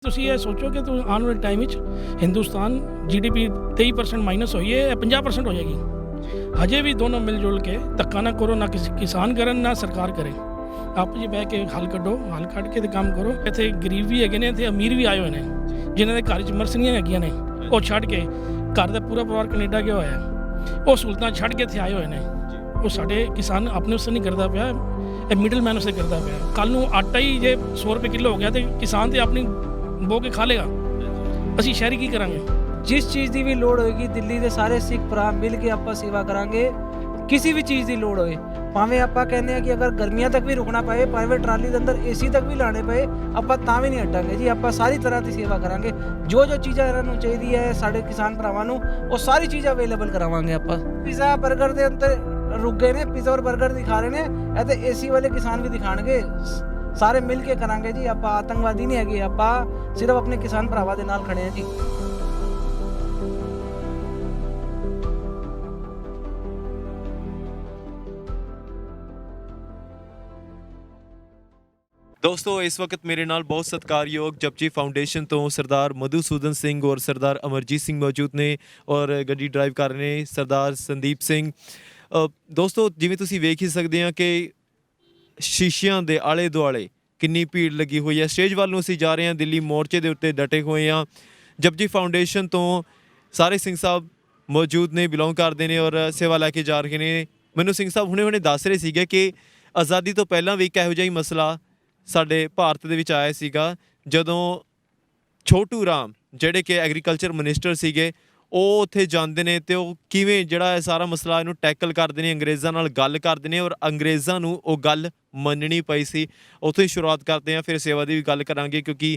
ਤੁਸੀਂ ਇਹ ਸੋਚੋ ਕਿ ਤੂੰ ਆਉਣ ਵਾਲੇ ਟਾਈਮ ਵਿੱਚ ਹਿੰਦੁਸਤਾਨ GDP 23% ਮਾਈਨਸ ਹੋਈ ਹੈ, ਇਹ 50% ਹੋ ਜਾਏਗੀ। ਹਜੇ ਵੀ ਦੋਨੋਂ ਮਿਲ ਜੁਲ ਕੇ ਧੱਕਾ ਨਾ ਕਰੋ, ਨਾ ਕਿਸਾਨ ਕਰਨ ਨਾ ਸਰਕਾਰ ਕਰੇ। ਆਪ ਜੀ ਬਹਿ ਕੇ ਹੱਲ ਕੱਢੋ, ਹੱਲ ਕੱਢ ਕੇ ਤੇ ਕੰਮ ਕਰੋ। ਇੱਥੇ ਗਰੀਬ ਵੀ ਹੈਗੇ ਨੇ, ਇੱਥੇ ਅਮੀਰ ਵੀ ਆਏ ਹੋਏ ਨੇ, ਜਿਨ੍ਹਾਂ ਦੇ ਘਰ 'ਚ ਮਰਸਨੀਆਂ ਹੈਗੀਆਂ ਨੇ, ਉਹ ਛੱਡ ਕੇ ਘਰ ਦਾ ਪੂਰਾ ਪਰਿਵਾਰ ਕੈਨੇਡਾ ਗਿਆ ਹੋਇਆ ਹੈ, ਉਹ ਸਹੂਲਤਾਂ ਛੱਡ ਕੇ ਇੱਥੇ ਆਏ ਹੋਏ ਨੇ। ਉਹ ਸਾਡੇ ਕਿਸਾਨ ਆਪਣੇ ਉਸੇ ਨਹੀਂ ਕਰਦਾ ਪਿਆ, ਇਹ ਮਿਡਲ ਮੈਨ ਉਸੇ ਕਰਦਾ ਪਿਆ। ਕੱਲ੍ਹ ਨੂੰ ਆਟਾ ਹੀ ਜੇ 100 ਰੁਪਏ ਕਿਲੋ ਹੋ ਗਿਆ ਤੇ ਕਿਸਾਨ ਤੇ ਆਪਣੀ ਬੋ ਕੇ ਖਾ ਲੇਗਾ, ਅਸੀਂ ਸ਼ਹਿਰੀ ਕੀ ਕਰਾਂਗੇ। ਜਿਸ ਚੀਜ਼ ਦੀ ਵੀ ਲੋੜ ਹੋਏਗੀ ਦਿੱਲੀ ਦੇ ਸਾਰੇ ਸਿੱਖ ਭਰਾ ਮਿਲ ਕੇ ਆਪਾਂ ਸੇਵਾ ਕਰਾਂਗੇ। ਕਿਸੇ ਵੀ ਚੀਜ਼ ਦੀ ਲੋੜ ਹੋਏ, ਭਾਵੇਂ ਆਪਾਂ ਕਹਿੰਦੇ ਆ ਕਿ ਅਗਰ ਗਰਮੀਆਂ ਤੱਕ ਵੀ ਰੁਕਣਾ ਪਏ, ਭਾਵੇਂ ਟਰਾਲੀ ਦੇ ਅੰਦਰ AC ਤੱਕ ਵੀ ਲਾਣੇ ਪਏ, ਆਪਾਂ ਤਾਂ ਵੀ ਨਹੀਂ ਹਟਾਂਗੇ ਜੀ। ਆਪਾਂ ਸਾਰੀ ਤਰ੍ਹਾਂ ਦੀ ਸੇਵਾ ਕਰਾਂਗੇ। ਜੋ ਚੀਜ਼ਾਂ ਇਹਨਾਂ ਨੂੰ ਚਾਹੀਦੀ ਹੈ ਸਾਡੇ ਕਿਸਾਨ ਭਰਾਵਾਂ ਨੂੰ, ਉਹ ਸਾਰੀ ਚੀਜ਼ਾਂ ਅਵੇਲੇਬਲ ਕਰਾਵਾਂਗੇ ਆਪਾਂ। ਪੀਜ਼ਾ 버ਗਰ ਦੇ ਅੰਦਰ ਰੁਕ ਗਏ ਨੇ, ਪੀਜ਼ਾ ਔਰ 버ਗਰ ਦਿਖਾ ਰਹੇ ਨੇ, ਇਹ ਤੇ AC ਵਾਲੇ ਕਿਸਾਨ ਵੀ ਦਿਖਾਣਗੇ। ਸਾਰੇ ਮਿਲ ਕੇ ਕਰਾਂਗੇ ਜੀ। ਆਪਾਂ ਆਤੰਕਵਾਦੀ ਨਹੀਂ ਹੈਗੇ, ਆਪਾਂ ਸਿਰਫ ਆਪਣੇ ਕਿਸਾਨ ਭਰਾਵਾਂ ਦੇ ਨਾਲ ਖੜੇ ਹਾਂ ਜੀ। दोस्तों इस वक्त मेरे नाल बहुत सत्कारयोग जपजी फाउंडेशन तो सरदार मधुसूदन सिंह और सरदार अमरजीत सिंह मौजूद ने और गड्डी ड्राइव कर रहे हैं सरदार संदीप सिंह। दोस्तों जिवें तुसीं वेख ही सकते हैं कि शीशियां दे आले दुआले कितनी भीड़ लगी हुई है। स्टेज वाल नूं असीं जा रहे हैं, दिल्ली मोर्चे दे उत्ते डटे हुए हैं। जपजी फाउंडेशन तो सारे सिंह साहब मौजूद ने, बिलोंग करते हैं और सेवा लैके जा रहे हैं। मैनूं सिंह साहब हुणे दस रहे सीगे कि आज़ादी तो पहलां भी एक इहो जिहा मसला ਸਾਡੇ ਭਾਰਤ ਦੇ ਵਿੱਚ ਆਇਆ ਸੀਗਾ, ਜਦੋਂ ਛੋਟੂ ਰਾਮ ਜਿਹੜੇ ਕਿ ਐਗਰੀਕਲਚਰ ਮਿਨਿਸਟਰ ਸੀਗੇ, ਉਹ ਉੱਥੇ ਜਾਂਦੇ ਨੇ ਤੇ ਉਹ ਕਿਵੇਂ ਜਿਹੜਾ ਇਹ ਸਾਰਾ ਮਸਲਾ ਇਹਨੂੰ ਟੈਕਲ ਕਰਦੇ ਨੇ, ਅੰਗਰੇਜ਼ਾਂ ਨਾਲ ਗੱਲ ਕਰਦੇ ਨੇ ਔਰ ਅੰਗਰੇਜ਼ਾਂ ਨੂੰ ਉਹ ਗੱਲ ਮੰਨਣੀ ਪਈ ਸੀ। ਉੱਥੋਂ ਹੀ ਸ਼ੁਰੂਆਤ ਕਰਦੇ ਹਾਂ, ਫਿਰ ਸੇਵਾ ਦੀ ਵੀ ਗੱਲ ਕਰਾਂਗੇ ਕਿਉਂਕਿ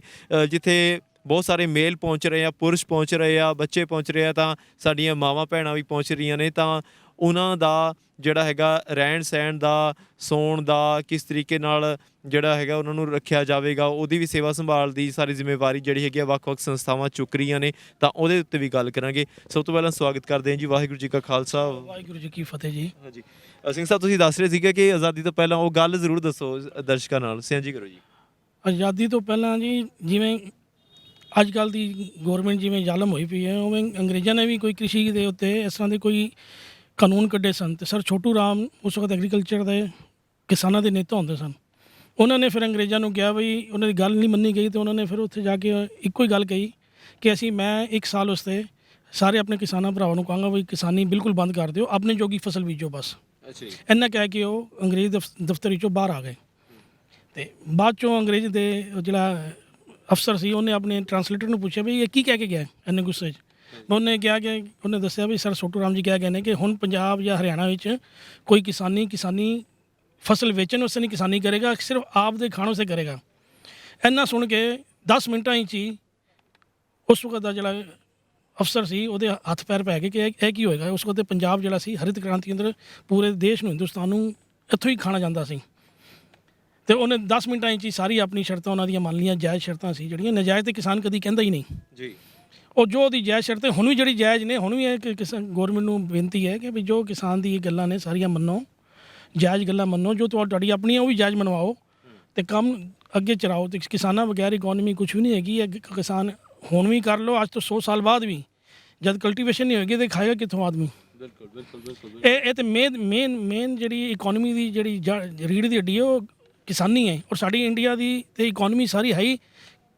ਜਿੱਥੇ ਬਹੁਤ ਸਾਰੇ ਮੇਲ ਪਹੁੰਚ ਰਹੇ ਆ, ਪੁਰਸ਼ ਪਹੁੰਚ ਰਹੇ ਆ, ਬੱਚੇ ਪਹੁੰਚ ਰਹੇ ਆ, ਤਾਂ ਸਾਡੀਆਂ ਮਾਵਾਂ ਭੈਣਾਂ ਵੀ ਪਹੁੰਚ ਰਹੀਆਂ ਨੇ। ਤਾਂ ਉਹਨਾਂ ਦਾ ਜਿਹੜਾ ਹੈਗਾ ਰਹਿਣ ਸਹਿਣ ਦਾ, ਸੌਣ ਦਾ, ਕਿਸ ਤਰੀਕੇ ਨਾਲ ਜਿਹੜਾ ਹੈਗਾ ਉਹਨਾਂ ਨੂੰ ਰੱਖਿਆ ਜਾਵੇਗਾ, ਉਹਦੀ ਵੀ ਸੇਵਾ ਸੰਭਾਲ ਦੀ ਸਾਰੀ ਜ਼ਿੰਮੇਵਾਰੀ ਜਿਹੜੀ ਹੈਗੀ ਆ ਵੱਖ-ਵੱਖ ਸੰਸਥਾਵਾਂ ਚੁੱਕ ਰਹੀਆਂ ਨੇ, ਤਾਂ ਉਹਦੇ ਉੱਤੇ ਵੀ ਗੱਲ ਕਰਾਂਗੇ। ਸਭ ਤੋਂ ਪਹਿਲਾਂ ਸਵਾਗਤ ਕਰਦੇ ਹਾਂ ਜੀ। ਵਾਹਿਗੁਰੂ ਜੀ ਕਾ ਖਾਲਸਾ, ਵਾਹਿਗੁਰੂ ਜੀ ਕੀ ਫਤਿਹ ਜੀ। ਹਾਂਜੀ ਸਿੰਘ ਸਾਹਿਬ, ਤੁਸੀਂ ਦੱਸ ਰਹੇ ਸੀਗੇ ਕਿ ਆਜ਼ਾਦੀ ਤੋਂ ਪਹਿਲਾਂ ਉਹ ਗੱਲ ਜ਼ਰੂਰ ਦੱਸੋ ਦਰਸ਼ਕਾਂ ਨਾਲ, ਸਾਂਝੀ ਕਰੋ ਜੀ। ਆਜ਼ਾਦੀ ਤੋਂ ਪਹਿਲਾਂ ਜੀ, ਜਿਵੇਂ ਅੱਜ ਕੱਲ੍ਹ ਦੀ ਗੌਰਮੈਂਟ ਜਿਵੇਂ ਜ਼ਾਲਮ ਹੋਈ ਪਈ ਹੈ, ਉਵੇਂ ਅੰਗਰੇਜ਼ਾਂ ਨੇ ਵੀ ਕੋਈ ਕ੍ਰਿਸ਼ੀ ਦੇ ਉੱਤੇ ਇਸ ਤਰ੍ਹਾਂ ਦੇ ਕੋਈ ਕਾਨੂੰਨ ਕੱਢੇ ਸਨ। ਅਤੇ ਸਰ ਛੋਟੂ ਰਾਮ ਉਸ ਵਕਤ ਐਗਰੀਕਲਚਰ ਦੇ ਕਿਸਾਨਾਂ ਦੇ ਨੇਤਾ ਹੁੰਦੇ ਸਨ। ਉਹਨਾਂ ਨੇ ਫਿਰ ਅੰਗਰੇਜ਼ਾਂ ਨੂੰ ਕਿਹਾ ਬਈ, ਉਹਨਾਂ ਦੀ ਗੱਲ ਨਹੀਂ ਮੰਨੀ ਗਈ, ਅਤੇ ਉਹਨਾਂ ਨੇ ਫਿਰ ਉੱਥੇ ਜਾ ਕੇ ਇੱਕੋ ਹੀ ਗੱਲ ਕਹੀ ਕਿ ਮੈਂ 1 ਸਾਲ ਵਾਸਤੇ ਸਾਰੇ ਆਪਣੇ ਕਿਸਾਨਾਂ ਭਰਾਵਾਂ ਨੂੰ ਕਹਾਂਗਾ ਵੀ ਕਿਸਾਨੀ ਬਿਲਕੁਲ ਬੰਦ ਕਰ ਦਿਓ, ਆਪਣੇ ਜੋਗੀ ਫਸਲ ਬੀਜੋ ਬਸ। ਅੱਛਾ ਜੀ। ਇੰਨਾ ਕਹਿ ਕੇ ਉਹ ਅੰਗਰੇਜ਼ ਦਫ਼ਤਰ ਵਿੱਚੋਂ ਬਾਹਰ ਆ ਗਏ। ਅਤੇ ਬਾਅਦ 'ਚੋਂ ਅੰਗਰੇਜ਼ ਦੇ ਜਿਹੜਾ ਅਫਸਰ ਸੀ, ਉਹਨੇ ਆਪਣੇ ਟਰਾਂਸਲੇਟਰ ਨੂੰ ਪੁੱਛਿਆ ਵੀ ਇਹ ਕੀ ਕਹਿ ਕੇ ਗਿਆ ਇੰਨੇ ਗੁੱਸੇ 'ਚ। ਉਹਨੇ ਕਿਹਾ ਕਿ ਉਹਨੇ ਦੱਸਿਆ ਵੀ ਸਰ ਛੋਟੂ ਰਾਮ ਜੀ ਕਹਿ ਗਏ ਨੇ ਕਿ ਹੁਣ ਪੰਜਾਬ ਜਾਂ ਹਰਿਆਣਾ ਵਿੱਚ ਕੋਈ ਕਿਸਾਨੀ ਫਸਲ ਵੇਚਣ ਵਾਸਤੇ ਨਹੀਂ ਕਿਸਾਨੀ ਕਰੇਗਾ, ਸਿਰਫ ਆਪ ਦੇ ਖਾਣ ਵਾਸਤੇ ਕਰੇਗਾ। ਇੰਨਾ ਸੁਣ ਕੇ 10 ਮਿੰਟਾਂ ਵਿੱਚ ਹੀ ਉਸ ਵਕਤ ਦਾ ਜਿਹੜਾ ਅਫਸਰ ਸੀ ਉਹਦੇ ਹੱਥ ਪੈਰ ਪੈ ਗਏ ਕਿ ਇਹ ਕੀ ਹੋਏਗਾ। ਉਸ ਵਕਤ ਪੰਜਾਬ ਜਿਹੜਾ ਸੀ ਹਰਿਤ ਕ੍ਰਾਂਤੀ ਅੰਦਰ ਪੂਰੇ ਦੇਸ਼ ਨੂੰ, ਹਿੰਦੁਸਤਾਨ ਨੂੰ ਇੱਥੋਂ ਹੀ ਖਾਣਾ ਜਾਂਦਾ ਸੀ। ਅਤੇ ਉਹਨੇ 10 ਮਿੰਟਾਂ ਵਿੱਚ ਹੀ ਸਾਰੀ ਆਪਣੀ ਸ਼ਰਤਾਂ ਉਹਨਾਂ ਦੀਆਂ ਮੰਨ ਲਈਆਂ। ਜਾਇਜ਼ ਸ਼ਰਤਾਂ ਸੀ ਜਿਹੜੀਆਂ, ਨਜਾਇਜ਼ ਤਾਂ ਕਿਸਾਨ ਕਦੀ ਕਹਿੰਦਾ ਹੀ ਨਹੀਂ ਜੀ। ਉਹ ਜੋ ਉਹਦੀ ਜਾਇਜ਼ ਸ਼ਰਤਾਂ ਹੁਣ ਵੀ ਜਿਹੜੀ ਜਾਇਜ਼ ਨੇ, ਹੁਣ ਵੀ ਇਹ ਕਿ ਗੌਰਮੈਂਟ ਨੂੰ ਬੇਨਤੀ ਹੈ ਕਿ ਵੀ ਜੋ ਕਿਸਾਨ ਦੀ ਇਹ ਗੱਲਾਂ ਨੇ ਸਾਰੀਆਂ ਮੰਨੋ, ਜਾਇਜ਼ ਗੱਲਾਂ ਮੰਨੋ, ਜੋ ਤੁਹਾਡੀ ਆਪਣੀਆਂ ਉਹ ਵੀ ਜਾਇਜ਼ ਮੰਨਵਾਓ ਅਤੇ ਕੰਮ ਅੱਗੇ ਚਲਾਓ। ਅਤੇ ਕਿਸਾਨਾਂ ਬਗੈਰ ਇਕੋਨਮੀ ਕੁਛ ਵੀ ਨਹੀਂ ਹੈਗੀ। ਕਿਸਾਨ ਹੁਣ ਵੀ ਕਰ ਲਓ, ਅੱਜ ਤੋਂ 100 ਸਾਲ ਬਾਅਦ ਵੀ ਜਦ ਕਲਟੀਵੇਸ਼ਨ ਨਹੀਂ ਹੋਏਗੀ ਤਾਂ ਖਾਏਗਾ ਕਿੱਥੋਂ ਆਦਮੀ। ਬਿਲਕੁਲ। ਇਹ ਤਾਂ ਮੇਨ ਜਿਹੜੀ ਇਕੋਨਮੀ ਦੀ ਜਿਹੜੀ ਰੀੜ੍ਹ ਦੀ ਹੱਡੀ ਹੈ ਉਹ ਕਿਸਾਨੀ ਹੈ। ਔਰ ਸਾਡੀ ਇੰਡੀਆ ਦੀ ਤੇ ਇਕੋਨਮੀ ਸਾਰੀ ਹੈ ਹੀ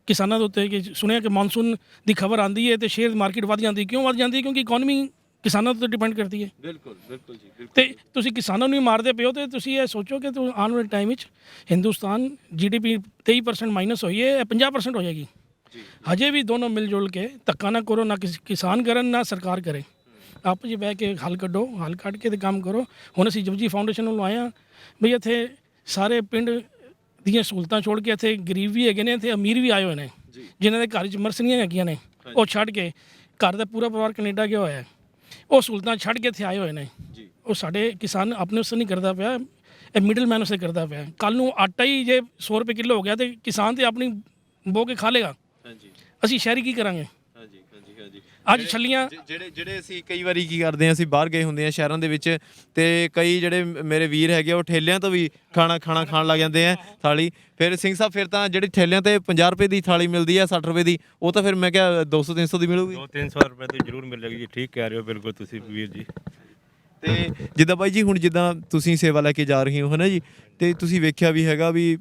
ਕਿਸਾਨਾਂ ਦੇ ਉੱਤੇ। ਕਿ ਸੁਣਿਆ ਕਿ ਮਾਨਸੂਨ ਦੀ ਖਬਰ ਆਉਂਦੀ ਹੈ ਅਤੇ ਸ਼ੇਅਰ ਮਾਰਕੀਟ ਵੱਧ ਜਾਂਦੀ। ਕਿਉਂ ਵੱਧ ਜਾਂਦੀ ਹੈ? ਕਿਉਂਕਿ ਇਕੋਨਮੀ ਕਿਸਾਨਾਂ ਉੱਤੇ ਡਿਪੈਂਡ ਕਰਦੀ ਹੈ। ਬਿਲਕੁਲ ਜੀ। ਅਤੇ ਤੁਸੀਂ ਕਿਸਾਨਾਂ ਨੂੰ ਹੀ ਮਾਰਦੇ ਪਿਓ, ਅਤੇ ਤੁਸੀਂ ਇਹ ਸੋਚੋ ਕਿ ਆਉਣ ਵਾਲੇ ਟਾਈਮ ਵਿੱਚ ਹਿੰਦੁਸਤਾਨ GDP 23% ਮਾਈਨਸ ਹੋਈ ਹੈ, ਇਹ 50% ਹੋ ਜਾਏਗੀ। ਹਜੇ ਵੀ ਦੋਨੋਂ ਮਿਲ ਜੁਲ ਕੇ ਧੱਕਾ ਨਾ ਕਰੋ, ਨਾ ਕਿਸਾਨ ਕਰਨ ਨਾ ਸਰਕਾਰ ਕਰੇ। ਆਪ ਜੀ ਬਹਿ ਕੇ ਹੱਲ ਕੱਢੋ, ਹੱਲ ਕੱਢ ਕੇ ਤੇ ਕੰਮ ਕਰੋ। ਹੁਣ ਅਸੀਂ ਜਪਜੀ ਫਾਊਂਡੇਸ਼ਨ ਵੱਲੋਂ ਆਏ ਹਾਂ ਬਈ ਇੱਥੇ ਸਾਰੇ ਪਿੰਡ ਦੀਆਂ ਸਹੂਲਤਾਂ ਛੋੜ ਕੇ ਇੱਥੇ ਗਰੀਬ ਵੀ ਹੈਗੇ ਨੇ, ਇੱਥੇ ਅਮੀਰ ਵੀ ਆਏ ਹੋਏ ਨੇ, ਜਿਨ੍ਹਾਂ ਦੇ ਘਰ 'ਚ ਮਰਸਨੀਆਂ ਹੈਗੀਆਂ ਨੇ, ਉਹ ਛੱਡ ਕੇ ਘਰ ਦਾ ਪੂਰਾ ਪਰਿਵਾਰ ਕੈਨੇਡਾ ਗਿਆ ਹੋਇਆ ਹੈ, ਉਹ ਸਹੂਲਤਾਂ ਛੱਡ ਕੇ ਇੱਥੇ ਆਏ ਹੋਏ ਨੇ। ਉਹ ਸਾਡੇ ਕਿਸਾਨ ਆਪਣੇ ਉਸੇ ਨਹੀਂ ਕਰਦਾ ਪਿਆ, ਇਹ ਮਿਡਲ ਮੈਨ ਉਸੇ ਕਰਦਾ ਪਿਆ। ਕੱਲ੍ਹ ਨੂੰ ਆਟਾ ਹੀ ਜੇ 100 ਰੁਪਏ ਕਿਲੋ ਹੋ ਗਿਆ ਤੇ ਕਿਸਾਨ ਤੇ ਆਪਣੀ ਬੋ ਕੇ ਖਾ ਲੇਗਾ, ਅਸੀਂ ਸ਼ਹਿਰੀ ਕੀ ਕਰਾਂਗੇ। ਅੱਜ ਛੱਲੀਆਂ ਜਿਹੜੇ ਅਸੀਂ ਕਈ ਵਾਰੀ ਕੀ ਕਰਦੇ ਹਾਂ, ਅਸੀਂ ਬਾਹਰ ਗਏ ਹੁੰਦੇ ਆ ਸ਼ਹਿਰਾਂ ਦੇ ਵਿੱਚ, ਤੇ ਕਈ ਜਿਹੜੇ ਮੇਰੇ ਵੀਰ ਹੈਗੇ ਉਹ ਠੇਲਿਆਂ ਤੋਂ ਵੀ ਖਾਣਾ ਖਾਣ ਲੱਗ ਜਾਂਦੇ ਆ ਥਾਲੀ। ਫਿਰ ਸਿੰਘ ਸਾਹਿਬ ਫਿਰ ਤਾਂ ਜਿਹੜੀ ਠੇਲਿਆਂ ਤੇ 50 ਰੁਪਏ ਦੀ ਥਾਲੀ ਮਿਲਦੀ ਆ 60 ਰੁਪਏ ਦੀ, ਉਹ ਤਾਂ ਫਿਰ ਮੈਂ ਕਿਹਾ 200-300 ਦੀ ਮਿਲੂਗੀ। 200-300 ਰੁਪਏ ਦੀ ਜ਼ਰੂਰ ਮਿਲੇਗੀ ਜੀ, ਠੀਕ ਕਹਿ ਰਹੇ ਹੋ ਬਿਲਕੁਲ ਤੁਸੀਂ ਵੀਰ ਜੀ। ਤੇ ਜਿੱਦਾਂ ਬਾਈ ਜੀ ਹੁਣ ਜਿੱਦਾਂ ਤੁਸੀਂ ਸੇਵਾ ਲੈ ਕੇ ਜਾ ਰਹੇ ਹੋ ਹੈ ਨਾ ਜੀ, ਤੇ ਤੁਸੀਂ ਵੇਖਿਆ ਵੀ ਹੈਗਾ ਵੀ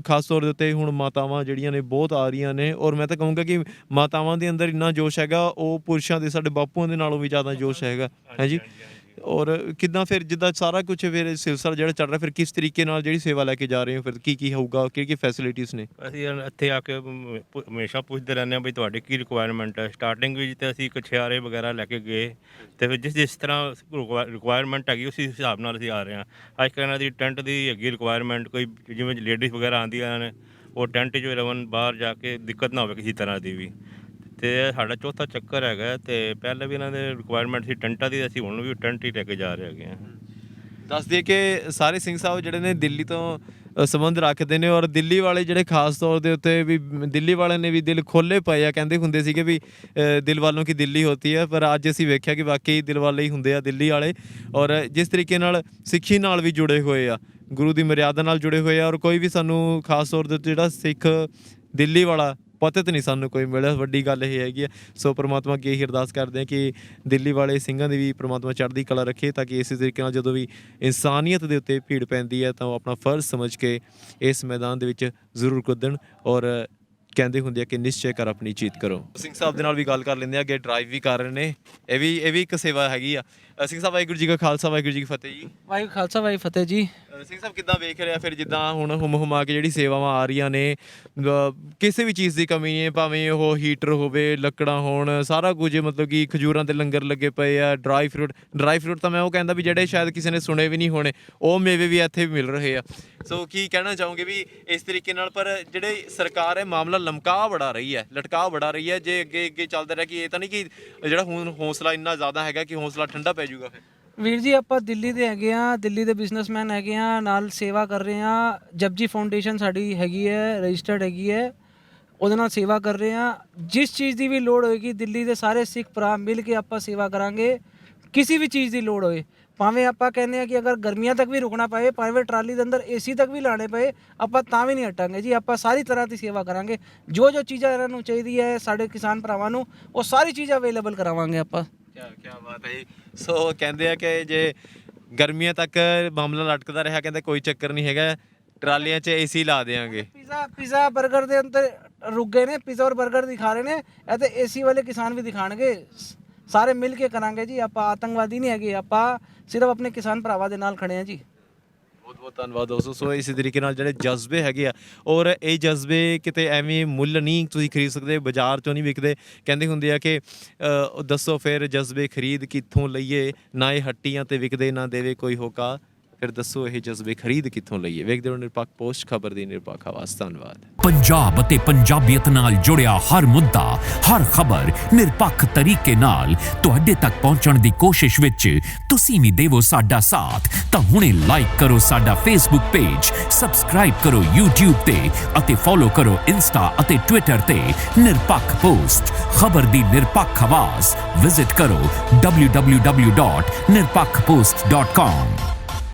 ਖਾਸ ਤੌਰ ਦੇ ਉੱਤੇ ਹੁਣ ਮਾਤਾਵਾਂ ਜਿਹੜੀਆਂ ਨੇ ਬਹੁਤ ਆ ਰਹੀਆਂ ਨੇ, ਔਰ ਮੈਂ ਤਾਂ ਕਹੂੰਗਾ ਕਿ ਮਾਤਾਵਾਂ ਦੇ ਅੰਦਰ ਇੰਨਾ ਜੋਸ਼ ਹੈਗਾ, ਉਹ ਪੁਰਸ਼ਾਂ ਦੇ ਸਾਡੇ ਬਾਪੂਆਂ ਦੇ ਨਾਲੋਂ ਵੀ ਜ਼ਿਆਦਾ ਜੋਸ਼ ਹੈਗਾ ਹੈ ਜੀ। ਔਰ ਕਿੱਦਾਂ ਫਿਰ ਜਿੱਦਾਂ ਸਾਰਾ ਕੁਝ ਫਿਰ ਸਿਲਸਿਲਾ ਜਿਹੜਾ ਚੱਲ ਰਿਹਾ, ਫਿਰ ਕਿਸ ਤਰੀਕੇ ਨਾਲ ਜਿਹੜੀ ਸੇਵਾ ਲੈ ਕੇ ਜਾ ਰਹੇ ਹੋ, ਫਿਰ ਕੀ ਹੋਊਗਾ, ਕਿਹੜੀ ਫੈਸਿਲਿਟੀਜ਼ ਨੇ? ਅਸੀਂ ਇੱਥੇ ਆ ਕੇ ਹਮੇਸ਼ਾ ਪੁੱਛਦੇ ਰਹਿੰਦੇ ਹਾਂ ਵੀ ਤੁਹਾਡੀ ਕੀ ਰਿਕੁਆਇਰਮੈਂਟ ਹੈ। ਸਟਾਰਟਿੰਗ ਵਿੱਚ ਤਾਂ ਅਸੀਂ ਕਛਿਆਰੇ ਵਗੈਰਾ ਲੈ ਕੇ ਗਏ, ਤੇ ਫਿਰ ਜਿਸ ਤਰ੍ਹਾਂ ਰਿਕੁਆਇਰਮੈਂਟ ਹੈਗੀ ਉਸੇ ਹਿਸਾਬ ਨਾਲ ਅਸੀਂ ਆ ਰਹੇ ਹਾਂ। ਅੱਜ ਕੱਲ੍ਹ ਇਹਨਾਂ ਦੀ ਟੈਂਟ ਦੀ ਹੈਗੀ ਰਿਕੁਆਇਰਮੈਂਟ, ਕੋਈ ਜਿਵੇਂ ਲੇਡੀਜ਼ ਵਗੈਰਾ ਆਉਂਦੀਆਂ ਨੇ ਉਹ ਟੈਂਟ 'ਚ ਰਹਿਣ, ਬਾਹਰ ਜਾ ਕੇ ਦਿੱਕਤ ਨਾ ਹੋਵੇ ਕਿਸੇ ਤਰ੍ਹਾਂ ਦੀ ਵੀ। ਤੇ ਸਾਡਾ ਚੌਥਾ ਚੱਕਰ ਹੈਗਾ, ਤੇ ਪਹਿਲਾਂ ਵੀ ਇਹਨਾਂ ਦੇ ਰਿਕੁਆਇਰਮੈਂਟ ਸੀ ਟੈਂਟਾਂ ਦੀ, ਅਸੀਂ ਹੁਣ ਵੀ ਟੈਂਟ ਹੀ ਲੈ ਕੇ ਜਾ ਰਹੇ ਹੈਗੇ ਹਾਂ। ਦੱਸ ਦਈਏ ਕਿ ਸਾਰੇ ਸਿੰਘ ਸਾਹਿਬ ਜਿਹੜੇ ਨੇ ਦਿੱਲੀ ਤੋਂ ਸੰਬੰਧ ਰੱਖਦੇ ਨੇ, ਔਰ ਦਿੱਲੀ ਵਾਲੇ ਜਿਹੜੇ ਖਾਸ ਤੌਰ ਦੇ ਉੱਤੇ ਵੀ ਦਿੱਲੀ ਵਾਲਿਆਂ ਨੇ ਵੀ ਦਿਲ ਖੋਲ੍ਹੇ ਪਏ ਆ। ਕਹਿੰਦੇ ਹੁੰਦੇ ਸੀਗੇ ਵੀ ਦਿਲ ਵਾਲੋਂ ਕੀ ਦਿੱਲੀ ਹੋਤੀ ਹੈ, ਪਰ ਅੱਜ ਅਸੀਂ ਵੇਖਿਆ ਕਿ ਵਾਕਈ ਦਿਲ ਵਾਲੇ ਹੀ ਹੁੰਦੇ ਆ ਦਿੱਲੀ ਵਾਲੇ। ਔਰ ਜਿਸ ਤਰੀਕੇ ਨਾਲ ਸਿੱਖੀ ਨਾਲ ਵੀ ਜੁੜੇ ਹੋਏ ਆ, ਗੁਰੂ ਦੀ ਮਰਿਆਦਾ ਨਾਲ ਜੁੜੇ ਹੋਏ ਆ, ਔਰ ਕੋਈ ਵੀ ਸਾਨੂੰ ਖਾਸ ਤੌਰ ਦੇ ਉੱਤੇ ਜਿਹੜਾ ਸਿੱਖ ਦਿੱਲੀ ਵਾਲਾ ਪਤਿਤ ਨਹੀਂ ਸਾਨੂੰ ਕੋਈ ਮਿਲਿਆ, ਵੱਡੀ ਗੱਲ ਇਹ ਹੈਗੀ ਹੈ। ਸੋ ਪ੍ਰਮਾਤਮਾ ਅੱਗੇ ਇਹੀ ਅਰਦਾਸ ਕਰਦੇ ਹਾਂ ਕਿ ਦਿੱਲੀ ਵਾਲੇ ਸਿੰਘਾਂ ਦੀ ਵੀ ਪ੍ਰਮਾਤਮਾ ਚੜ੍ਹਦੀ ਕਲਾ ਰੱਖੇ, ਤਾਂ ਕਿ ਇਸੇ ਤਰੀਕੇ ਨਾਲ ਜਦੋਂ ਵੀ ਇਨਸਾਨੀਅਤ ਦੇ ਉੱਤੇ ਭੀੜ ਪੈਂਦੀ ਹੈ ਤਾਂ ਉਹ ਆਪਣਾ ਫਰਜ਼ ਸਮਝ ਕੇ ਇਸ ਮੈਦਾਨ ਦੇ ਵਿੱਚ ਜ਼ਰੂਰ ਕੁੱਦਣ। ਔਰ ਕਹਿੰਦੇ ਹੁੰਦੇ ਆ ਕਿ ਨਿਸ਼ਚੈ ਕਰ ਆਪਣੀ ਚੀਤ ਕਰੋ। ਸਿੰਘ ਸਾਹਿਬ ਦੇ ਨਾਲ ਵੀ ਗੱਲ ਕਰ ਲੈਂਦੇ ਆ, ਅੱਗੇ ਡਰਾਈਵ ਵੀ ਕਰ ਰਹੇ ਨੇ, ਇਹ ਵੀ ਇੱਕ ਸੇਵਾ ਹੈਗੀ ਆ। ਸਿੰਘ ਸਾਹਿਬ ਵਾਹਿਗੁਰੂ ਜੀ ਕਾ ਖਾਲਸਾ ਵਾਹਿਗੁਰੂ ਜੀ ਕੀ ਫਤਿਹ ਜੀ। ਵਾਹਿਗੁਰੂ ਖਾਲਸਾ ਵਾਹਿਗੁਰੂ ਫਤਿਹ ਜੀ। ਸਿੰਘ ਸਾਹਿਬ ਕਿੱਦਾਂ ਵੇਖ ਰਿਹਾ ਫਿਰ ਜਿੱਦਾਂ ਹੁਣ ਹੁਮਾ ਕੇ ਜਿਹੜੀ ਸੇਵਾਵਾਂ ਆ ਰਹੀਆਂ ਨੇ, ਕਿਸੇ ਵੀ ਚੀਜ਼ ਦੀ ਕਮੀ ਨਹੀਂ ਹੈ, ਭਾਵੇਂ ਉਹ ਹੀਟਰ ਹੋਵੇ, ਲੱਕੜਾਂ ਹੋਣ, ਸਾਰਾ ਕੁਝ, ਮਤਲਬ ਕਿ ਖਜੂਰਾਂ ਦੇ ਲੰਗਰ ਲੱਗੇ ਪਏ ਆ, ਡਰਾਈ ਫਰੂਟ ਤਾਂ ਮੈਂ ਉਹ ਕਹਿੰਦਾ ਵੀ ਜਿਹੜੇ ਸ਼ਾਇਦ ਕਿਸੇ ਨੇ ਸੁਣੇ ਵੀ ਨਹੀਂ ਹੋਣੇ, ਉਹ ਮੇਵੇ ਵੀ ਇੱਥੇ ਵੀ ਮਿਲ ਰਹੇ ਆ। ਸੋ ਕੀ ਕਹਿਣਾ ਚਾਹੋਗੇ ਵੀ ਇਸ ਤਰੀਕੇ ਨਾਲ? ਪਰ ਜਿਹੜੇ ਸਰਕਾਰ ਹੈ ਮਾਮਲਾ ਲਟਕਾ ਬੜਾ ਰਹੀ ਹੈ, ਜੇ ਅੱਗੇ ਚੱਲਦਾ ਰਿਹਾ ਕਿ ਇਹ ਤਾਂ ਨਹੀਂ ਕਿ ਜਿਹੜਾ ਹੁਣ ਹੌਸਲਾ ਇੰਨਾ ਜ਼ਿਆਦਾ ਹੈਗਾ ਕਿ ਹੌਸਲਾ ਠੰਡਾ ਪੈ ਜਾਊਗਾ। ਫਿਰ ਵੀਰ ਜੀ ਆਪਾਂ ਦਿੱਲੀ ਦੇ ਹੈਗੇ ਆ, ਦਿੱਲੀ ਦੇ ਬਿਜ਼ਨਸਮੈਨ ਹੈਗੇ ਆ, ਨਾਲ ਸੇਵਾ ਕਰ ਰਹੇ ਆ। ਜਪਜੀ ਫਾਊਂਡੇਸ਼ਨ ਸਾਡੀ ਹੈਗੀ ਹੈ, ਰਜਿਸਟਰਡ ਹੈਗੀ ਹੈ, ਉਹਦੇ ਨਾਲ ਸੇਵਾ ਕਰ ਰਹੇ ਆ। ਜਿਸ ਚੀਜ਼ ਦੀ ਵੀ ਲੋੜ ਹੋਏਗੀ ਦਿੱਲੀ ਦੇ ਸਾਰੇ ਸਿੱਖ ਭਰਾ ਮਿਲ ਕੇ ਆਪਾਂ ਸੇਵਾ ਕਰਾਂਗੇ। ਕਿਸੇ ਵੀ ਚੀਜ਼ ਦੀ ਲੋੜ ਹੋਏ, ਭਾਵੇਂ ਆਪਾਂ ਕਹਿੰਦੇ ਆ ਕਿ ਅਗਰ ਗਰਮੀਆਂ ਤੱਕ ਵੀ ਰੁਕਣਾ ਪਏ, ਭਾਵੇਂ ਟਰਾਲੀ ਦੇ ਅੰਦਰ ਏਸੀ ਤੱਕ ਵੀ ਲਾਣੇ ਪਏ, ਆਪਾਂ ਤਾਂ ਵੀ ਨਹੀਂ ਹਟਾਂਗੇ ਜੀ। ਆਪਾਂ ਸਾਰੀ ਤਰ੍ਹਾਂ ਦੀ ਸੇਵਾ ਕਰਾਂਗੇ। ਜੋ ਚੀਜ਼ਾਂ ਇਹਨਾਂ ਨੂੰ ਚਾਹੀਦੀ ਹੈ ਸਾਡੇ ਕਿਸਾਨ ਭਰਾਵਾਂ ਨੂੰ, ਉਹ ਸਾਰੀ ਚੀਜ਼ਾਂ ਅਵੇਲੇਬਲ ਕਰਾਵਾਂਗੇ ਆਪਾਂ। ਕੀ ਬਾਤ ਹੈ। ਸੋ ਕਹਿੰਦੇ ਆ ਕਿ ਜੇ ਗਰਮੀਆਂ ਤੱਕ ਮਾਮਲਾ ਲਟਕਦਾ ਰਿਹਾ, ਕਹਿੰਦੇ ਕੋਈ ਚੱਕਰ ਨਹੀਂ ਹੈਗਾ, ਟਰਾਲੀਆਂ 'ਚ ਏਸੀ ਲਾ ਦੇਵਾਂਗੇ। ਪੀਜ਼ਾ 버ਗਰ ਦੇ ਅੰਦਰ ਰੁਕ ਗਏ ਨੇ, ਪੀਜ਼ਾ ਔਰ 버ਗਰ ਦਿਖਾ ਰਹੇ ਨੇ, ਇਹ ਤੇ ਏਸੀ ਵਾਲੇ ਕਿਸਾਨ ਵੀ ਦਿਖਾਣਗੇ। ਸਾਰੇ ਮਿਲ ਕੇ ਕਰਾਂਗੇ ਜੀ। ਆਪਾਂ ਆਤੰਕਵਾਦੀ ਨਹੀਂ ਹੈਗੇ, ਆਪਾਂ ਸਿਰਫ ਆਪਣੇ ਕਿਸਾਨ ਭਰਾਵਾਂ ਦੇ ਨਾਲ ਖੜੇ ਹਾਂ ਜੀ। ਬਹੁਤ ਧੰਨਵਾਦ ਦੋਸਤੋ। ਸੋ ਇਸੇ ਤਰੀਕੇ ਨਾਲ ਜਿਹੜੇ ਜਜ਼ਬੇ ਹੈਗੇ ਆ, ਔਰ ਇਹ ਜਜ਼ਬੇ ਕਿਤੇ ਐਵੇਂ ਮੁੱਲ ਨਹੀਂ ਤੁਸੀਂ ਖਰੀਦ ਸਕਦੇ, ਬਾਜ਼ਾਰ 'ਚੋਂ ਨਹੀਂ ਵਿਕਦੇ। ਕਹਿੰਦੇ ਹੁੰਦੇ ਆ ਕਿ ਦੱਸੋ ਫਿਰ ਜਜ਼ਬੇ ਖਰੀਦ ਕਿੱਥੋਂ ਲਈਏ, ਨਾ ਇਹ ਹੱਟੀਆਂ ਤੇ ਵਿਕਦੇ, ਨਾ ਦੇਵੇ ਕੋਈ ਹੋਕਾ, ਫਿਰ ਦੱਸੋ ਇਹ ਜਜ਼ਬੇ ਖਰੀਦ ਕਿੱਥੋਂ ਲਈਏ। ਵੇਖਦੇ ਰਹੋ ਨਿਰਪੱਖ ਪੋਸਟ, ਖਬਰ ਦੀ ਨਿਰਪੱਖ ਆਵਾਜ਼। ਧੰਨਵਾਦ। ਪੰਜਾਬ ਅਤੇ ਪੰਜਾਬੀਅਤ ਨਾਲ ਜੁੜਿਆ ਹਰ ਮੁੱਦਾ, ਹਰ ਖਬਰ ਨਿਰਪੱਖ ਤਰੀਕੇ ਨਾਲ ਤੁਹਾਡੇ ਤੱਕ ਪਹੁੰਚਣ ਦੀ ਕੋਸ਼ਿਸ਼ ਵਿੱਚ ਤੁਸੀਂ ਵੀ ਦੇਵੋ ਸਾਡਾ ਸਾਥ। ਤਾਂ ਹੁਣੇ ਲਾਈਕ ਕਰੋ ਸਾਡਾ ਫੇਸਬੁੱਕ ਪੇਜ, ਸਬਸਕ੍ਰਾਈਬ ਕਰੋ YouTube ਤੇ, ਅਤੇ ਫੋਲੋ ਕਰੋ ਇੰਸਟਾ ਅਤੇ ਟਵਿੱਟਰ ਤੇ ਨਿਰਪੱਖ ਪੋਸਟ, ਖਬਰ ਦੀ ਨਿਰਪੱਖ ਆਵਾਜ਼। ਵਿਜ਼ਿਟ ਕਰੋ www.nirpakhpost.com।